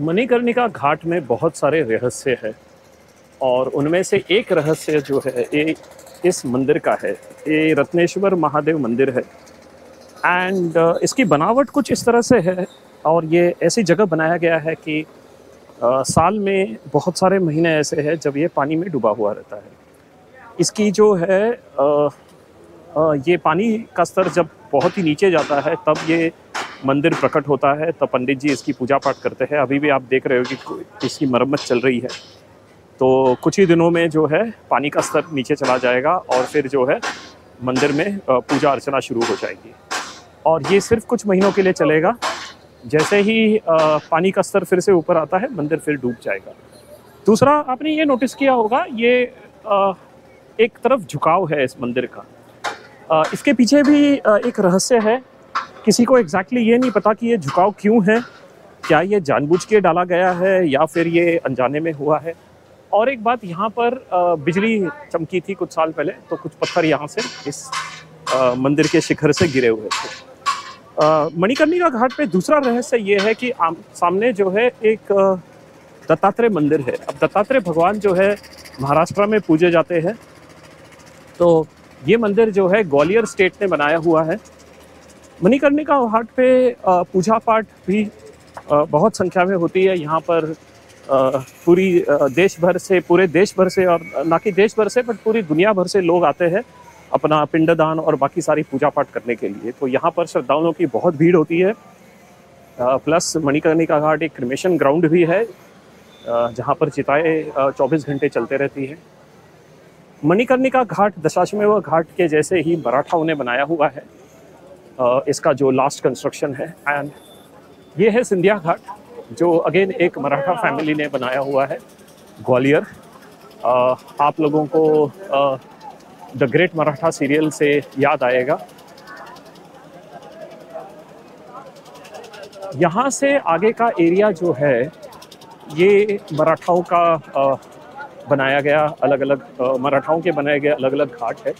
मणिकर्णिका घाट में बहुत सारे रहस्य हैं और उनमें से एक रहस्य जो है ये इस मंदिर का है। ये रत्नेश्वर महादेव मंदिर है एंड इसकी बनावट कुछ इस तरह से है और ये ऐसी जगह बनाया गया है कि साल में बहुत सारे महीने ऐसे हैं जब ये पानी में डूबा हुआ रहता है। इसकी जो है ये पानी का स्तर जब बहुत ही नीचे जाता है तब ये मंदिर प्रकट होता है, तब पंडित जी इसकी पूजा पाठ करते हैं। अभी भी आप देख रहे हो कि इसकी मरम्मत चल रही है, तो कुछ ही दिनों में जो है पानी का स्तर नीचे चला जाएगा और फिर जो है मंदिर में पूजा अर्चना शुरू हो जाएगी और ये सिर्फ कुछ महीनों के लिए चलेगा। जैसे ही पानी का स्तर फिर से ऊपर आता है मंदिर फिर डूब जाएगा। दूसरा, आपने ये नोटिस किया होगा, ये एक तरफ झुकाव है इस मंदिर का। इसके पीछे भी एक रहस्य है। किसी को एग्जैक्टली ये नहीं पता कि ये झुकाव क्यों है, क्या ये जानबूझ के डाला गया है या फिर ये अनजाने में हुआ है। और एक बात, यहाँ पर बिजली चमकी थी कुछ साल पहले, तो कुछ पत्थर यहाँ से इस मंदिर के शिखर से गिरे हुए थे। मणिकर्णिका घाट पे दूसरा रहस्य ये है कि सामने जो है एक दत्तात्रेय मंदिर है। अब दत्तात्रेय भगवान जो है महाराष्ट्र में पूजे जाते हैं, तो ये मंदिर जो है ग्वालियर स्टेट ने बनाया हुआ है। मणिकर्णिका घाट पे पूजा पाठ भी बहुत संख्या में होती है। यहाँ पर पूरे देश भर से और ना कि देश भर से बट पूरी दुनिया भर से लोग आते हैं अपना पिंडदान और बाकी सारी पूजा पाठ करने के लिए। तो यहाँ पर श्रद्धालुओं की बहुत भीड़ होती है। प्लस मणिकर्णिका घाट एक क्रिमेशन ग्राउंड भी है जहाँ पर चिताएं 24 घंटे चलते रहती हैं। मणिकर्णिका घाट दशाश्वमेध घाट के जैसे ही मराठाओं ने बनाया हुआ है, इसका जो लास्ट कंस्ट्रक्शन है। एंड ये है सिंधिया घाट, जो अगेन एक मराठा फैमिली ने बनाया हुआ है, ग्वालियर। आप लोगों को द ग्रेट मराठा सीरियल से याद आएगा। यहाँ से आगे का एरिया जो है ये मराठाओं का बनाया गया अलग अलग मराठाओं के बनाए गए अलग अलग घाट है।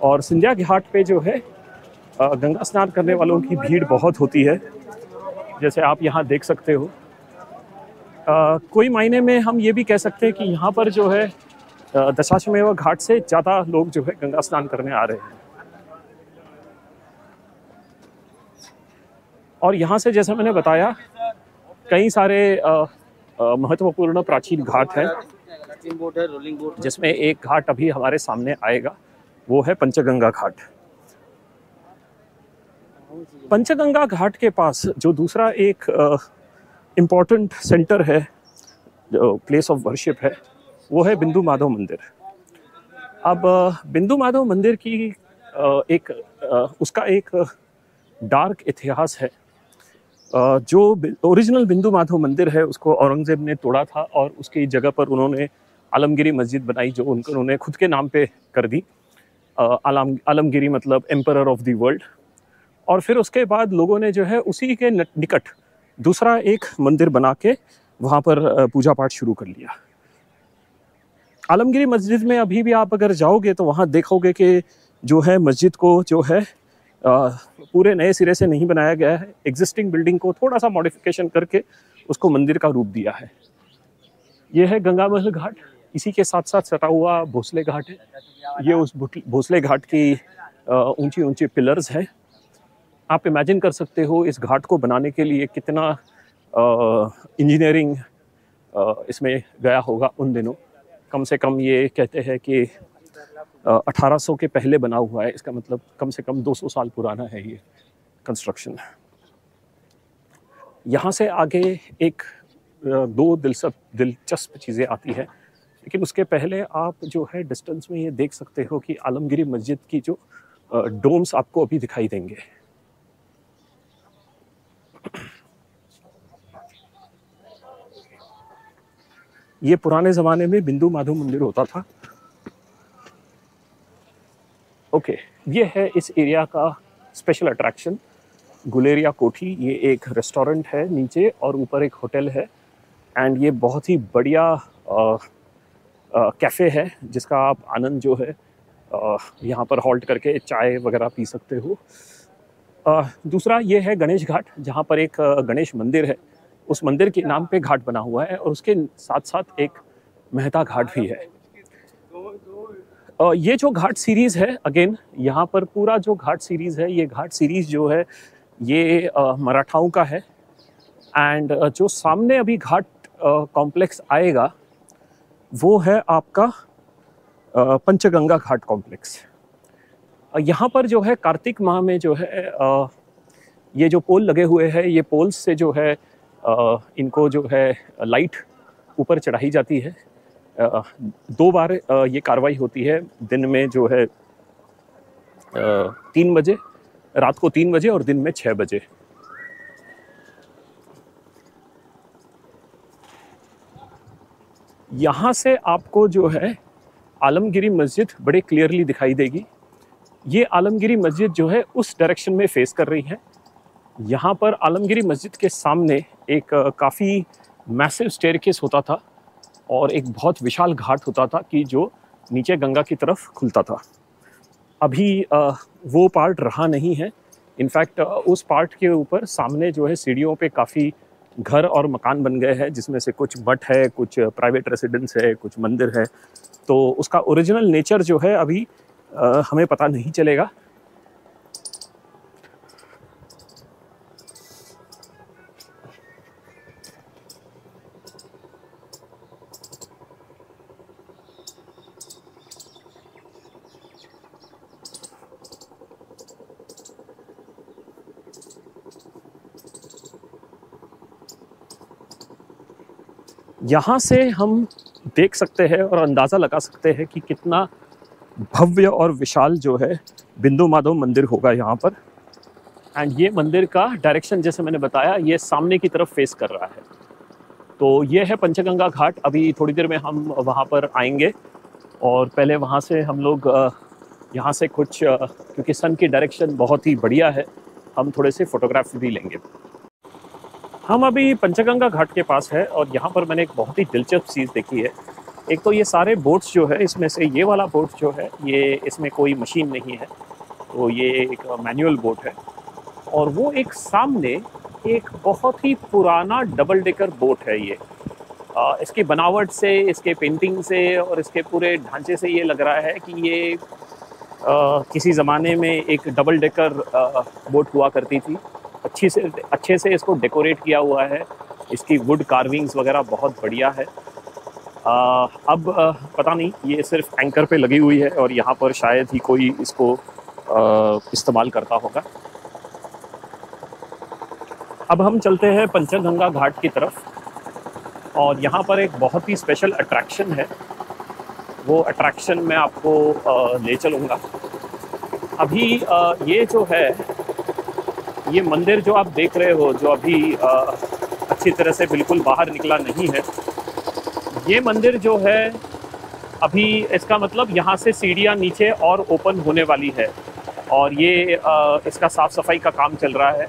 और सिंधिया घाट पे जो है गंगा स्नान करने वालों की भीड़ बहुत होती है, जैसे आप यहाँ देख सकते हो। कोई मायने में हम ये भी कह सकते हैं कि यहाँ पर जो है दशाश्वमेध घाट से ज़्यादा लोग जो है गंगा स्नान करने आ रहे हैं। और यहाँ से जैसा मैंने बताया कई सारे महत्वपूर्ण प्राचीन घाट हैं, जिसमें एक घाट अभी हमारे सामने आएगा, वो है पंचगंगा घाट। पंचगंगा घाट के पास जो दूसरा एक इम्पॉर्टेंट सेंटर है, जो प्लेस ऑफ वर्शिप है, वो है बिंदु माधव मंदिर। अब बिंदु माधव मंदिर की उसका एक डार्क इतिहास है। जो ओरिजिनल बिंदु माधव मंदिर है उसको औरंगजेब ने तोड़ा था और उसकी जगह पर उन्होंने आलमगिरी मस्जिद बनाई, जो उन्होंने खुद के नाम पे कर दी। आलमगिरी मतलब एम्परर ऑफ द वर्ल्ड। और फिर उसके बाद लोगों ने जो है उसी के निकट दूसरा एक मंदिर बना के वहाँ पर पूजा पाठ शुरू कर लिया। आलमगिरी मस्जिद में अभी भी आप अगर जाओगे तो वहाँ देखोगे कि जो है मस्जिद को जो है पूरे नए सिरे से नहीं बनाया गया है। एग्जिस्टिंग बिल्डिंग को थोड़ा सा मॉडिफिकेशन करके उसको मंदिर का रूप दिया है। ये है गंगा महल घाट, इसी के साथ साथ सटा हुआ भोसले घाट है। ये उस भोसले घाट की ऊंची ऊंची पिलर्स हैं। आप इमेजिन कर सकते हो इस घाट को बनाने के लिए कितना इंजीनियरिंग इसमें गया होगा उन दिनों। कम से कम ये कहते हैं कि 1800 के पहले बना हुआ है। इसका मतलब कम से कम 200 साल पुराना है ये कंस्ट्रक्शन। यहाँ से आगे एक दो दिलचस्प चीज़ें आती है, लेकिन उसके पहले आप जो है डिस्टेंस में ये देख सकते हो कि आलमगिरी मस्जिद की जो डोम्स आपको अभी दिखाई देंगे। ये पुराने ज़माने में बिंदु माधव मंदिर होता था। ओके, ये है इस एरिया का स्पेशल अट्रैक्शन, गुलेरिया कोठी। ये एक रेस्टोरेंट है नीचे और ऊपर एक होटल है। एंड ये बहुत ही बढ़िया कैफ़े है जिसका आप आनंद जो है यहाँ पर हॉल्ट करके चाय वगैरह पी सकते हो। दूसरा ये है गणेश घाट, जहाँ पर एक गणेश मंदिर है। उस मंदिर के नाम पे घाट बना हुआ है, और उसके साथ साथ एक मेहता घाट भी है। ये जो घाट सीरीज़ है, अगेन यहाँ पर पूरा जो घाट सीरीज़ है, ये घाट सीरीज़ जो है ये मराठाओं का है। एंड जो सामने अभी घाट कॉम्प्लेक्स आएगा वो है आपका पंचगंगा घाट कॉम्प्लेक्स। यहाँ पर जो है कार्तिक माह में जो है ये जो पोल लगे हुए हैं, ये पोल्स से जो है इनको जो है लाइट ऊपर चढ़ाई जाती है। 2 बार ये कार्रवाई होती है, दिन में जो है 3 बजे, रात को 3 बजे और दिन में 6 बजे। यहाँ से आपको जो है आलमगिरी मस्जिद बड़े क्लियरली दिखाई देगी। ये आलमगिरी मस्जिद जो है उस डायरेक्शन में फेस कर रही है। यहाँ पर आलमगिरी मस्जिद के सामने एक काफ़ी मैसिव स्टेयरकेस होता था और एक बहुत विशाल घाट होता था कि जो नीचे गंगा की तरफ खुलता था। अभी वो पार्ट रहा नहीं है। इनफैक्ट उस पार्ट के ऊपर सामने जो है सीढ़ियों पे काफ़ी घर और मकान बन गए हैं, जिसमें से कुछ मठ है, कुछ प्राइवेट रेसिडेंस है, कुछ मंदिर है। तो उसका ओरिजिनल नेचर जो है अभी हमें पता नहीं चलेगा। यहाँ से हम देख सकते हैं और अंदाज़ा लगा सकते हैं कि कितना भव्य और विशाल जो है बिंदु माधव मंदिर होगा यहाँ पर। एंड ये मंदिर का डायरेक्शन जैसे मैंने बताया, ये सामने की तरफ फेस कर रहा है। तो ये है पंचगंगा घाट। अभी थोड़ी देर में हम वहाँ पर आएंगे और पहले वहाँ से हम लोग यहाँ से कुछ क्योंकि सन की डायरेक्शन बहुत ही बढ़िया है, हम थोड़े से फोटोग्राफ भी लेंगे। हम अभी पंचगंगा घाट के पास है और यहाँ पर मैंने एक बहुत ही दिलचस्प चीज़ देखी है। एक तो ये सारे बोट्स जो है, इसमें से ये वाला बोट जो है, ये इसमें कोई मशीन नहीं है, तो ये एक मैनुअल बोट है। और वो एक सामने एक बहुत ही पुराना डबल डेकर बोट है। ये इसकी बनावट से, इसके पेंटिंग से और इसके पूरे ढांचे से ये लग रहा है कि ये किसी ज़माने में एक डबल डेकर बोट हुआ करती थी। अच्छे से इसको डेकोरेट किया हुआ है। इसकी वुड कार्विंग्स वगैरह बहुत बढ़िया है। अब पता नहीं, ये सिर्फ एंकर पे लगी हुई है और यहाँ पर शायद ही कोई इसको इस्तेमाल करता होगा। अब हम चलते हैं पंचगंगा घाट की तरफ और यहाँ पर एक बहुत ही स्पेशल अट्रैक्शन है। वो अट्रैक्शन मैं आपको ले चलूँगा। अभी ये जो है, ये मंदिर जो आप देख रहे हो, जो अभी अच्छी तरह से बिल्कुल बाहर निकला नहीं है, ये मंदिर जो है अभी, इसका मतलब यहाँ से सीढ़ियाँ नीचे और ओपन होने वाली है और ये इसका साफ सफाई का काम चल रहा है।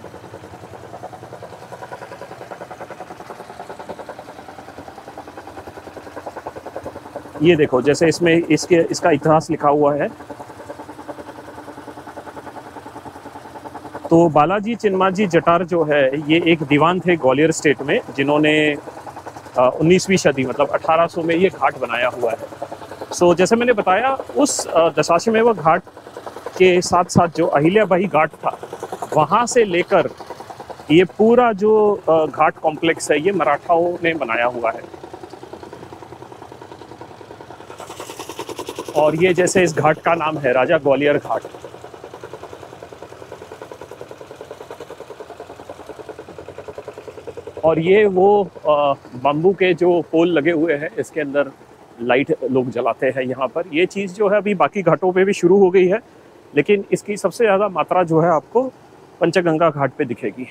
ये देखो, जैसे इसमें इसका इतिहास लिखा हुआ है। तो बालाजी चिन्माजी जटार जो है, ये एक दीवान थे ग्वालियर स्टेट में, जिन्होंने 19वीं सदी मतलब 1800 में ये घाट बनाया हुआ है। सो जैसे मैंने बताया, उस दशाश्वमेध घाट के साथ साथ जो अहिल्याबाई घाट था, वहाँ से लेकर ये पूरा जो घाट कॉम्प्लेक्स है, ये मराठाओं ने बनाया हुआ है। और ये जैसे इस घाट का नाम है राजा ग्वालियर घाट। और ये वो बम्बू के जो पोल लगे हुए हैं, इसके अंदर लाइट लोग जलाते हैं यहाँ पर। ये चीज़ जो है अभी बाकी घाटों पे भी शुरू हो गई है, लेकिन इसकी सबसे ज़्यादा मात्रा जो है आपको पंचगंगा घाट पे दिखेगी।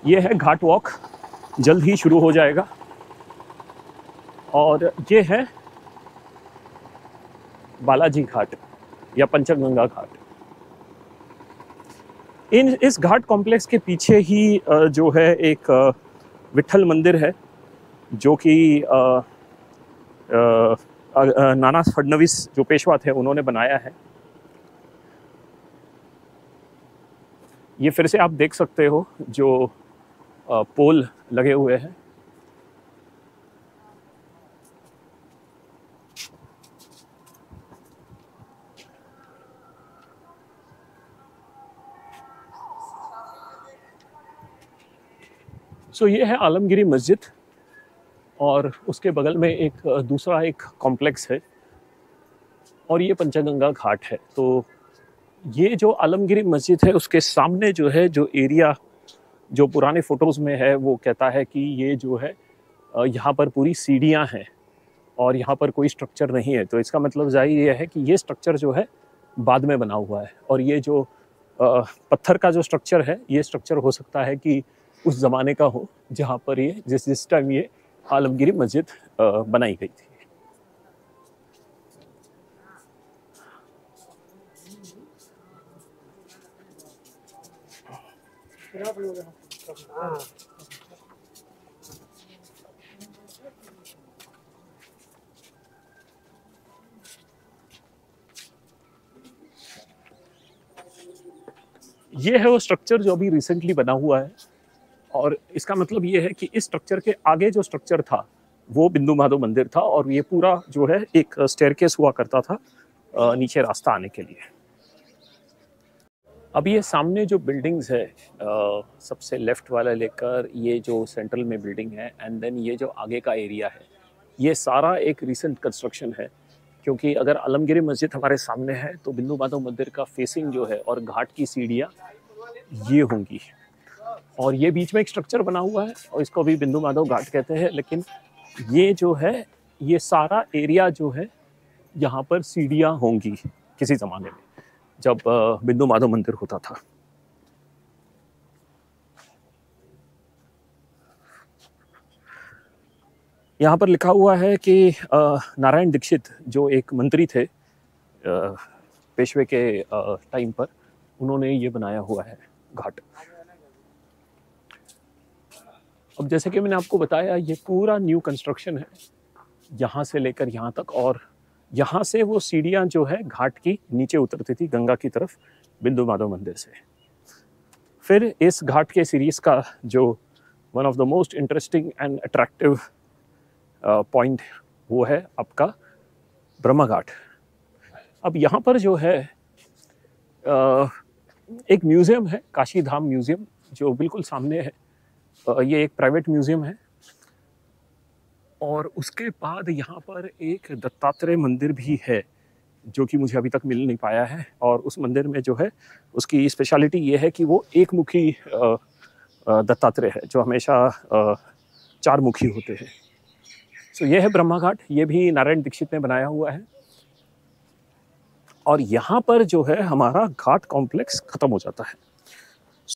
ये है घाट वॉक, जल्द ही शुरू हो जाएगा। और ये है बालाजी घाट या पंचगंगा घाट। इस घाट कॉम्प्लेक्स के पीछे ही जो है एक विट्ठल मंदिर है, जो कि नाना फडणवीस जो पेशवा थे, उन्होंने बनाया है। ये फिर से आप देख सकते हो जो पोल लगे हुए हैं। सो ये है आलमगिरी मस्जिद और उसके बगल में एक दूसरा एक कॉम्प्लेक्स है और ये पंचगंगा घाट है। तो ये जो आलमगिरी मस्जिद है उसके सामने जो है जो एरिया जो पुराने फ़ोटोज़ में है वो कहता है कि ये जो है यहाँ पर पूरी सीढ़ियाँ हैं और यहाँ पर कोई स्ट्रक्चर नहीं है। तो इसका मतलब ज़ाहिर ये है कि ये स्ट्रक्चर जो है बाद में बना हुआ है और ये जो पत्थर का जो स्ट्रक्चर है ये स्ट्रक्चर हो सकता है कि उस ज़माने का हो जहाँ पर ये जिस टाइम ये आलमगिरी मस्जिद बनाई गई थी। ये है वो स्ट्रक्चर जो अभी रिसेंटली बना हुआ है और इसका मतलब ये है कि इस स्ट्रक्चर के आगे जो स्ट्रक्चर था वो बिंदु माधव मंदिर था और ये पूरा जो है एक स्टेयरकेस हुआ करता था नीचे रास्ता आने के लिए। अब ये सामने जो बिल्डिंग्स है सबसे लेफ्ट वाला लेकर ये जो सेंट्रल में बिल्डिंग है एंड देन ये जो आगे का एरिया है ये सारा एक रिसेंट कंस्ट्रक्शन है, क्योंकि अगर आलमगिरी मस्जिद हमारे सामने है तो बिंदु माधव मंदिर का फेसिंग जो है और घाट की सीढ़ियाँ ये होंगी और ये बीच में एक स्ट्रक्चर बना हुआ है और इसको भी बिंदु माधव घाट कहते हैं। लेकिन ये जो है ये सारा एरिया जो है यहाँ पर सीढ़ियाँ होंगी किसी ज़माने में जब बिंदु माधव मंदिर होता था। यहाँ पर लिखा हुआ है कि नारायण दीक्षित जो एक मंत्री थे पेशवे के टाइम पर, उन्होंने ये बनाया हुआ है घाट। अब जैसे कि मैंने आपको बताया ये पूरा न्यू कंस्ट्रक्शन है यहाँ से लेकर यहाँ तक और यहाँ से वो सीढ़ियाँ जो है घाट की नीचे उतरती थी गंगा की तरफ बिंदु माधव मंदिर से। फिर इस घाट के सीरीज़ का जो one of the most interesting and attractive point वो है आपका ब्रह्मा घाट। अब यहाँ पर जो है एक म्यूज़ियम है, काशी धाम म्यूज़ियम, जो बिल्कुल सामने है। ये एक प्राइवेट म्यूज़ियम है और उसके बाद यहाँ पर एक दत्तात्रेय मंदिर भी है जो कि मुझे अभी तक मिल नहीं पाया है और उस मंदिर में जो है उसकी स्पेशलिटी ये है कि वो एक मुखी दत्तात्रेय है जो हमेशा चार मुखी होते हैं। सो ये है ब्रह्मा घाट, ये भी नारायण दीक्षित ने बनाया हुआ है और यहाँ पर जो है हमारा घाट कॉम्प्लेक्स ख़त्म हो जाता है।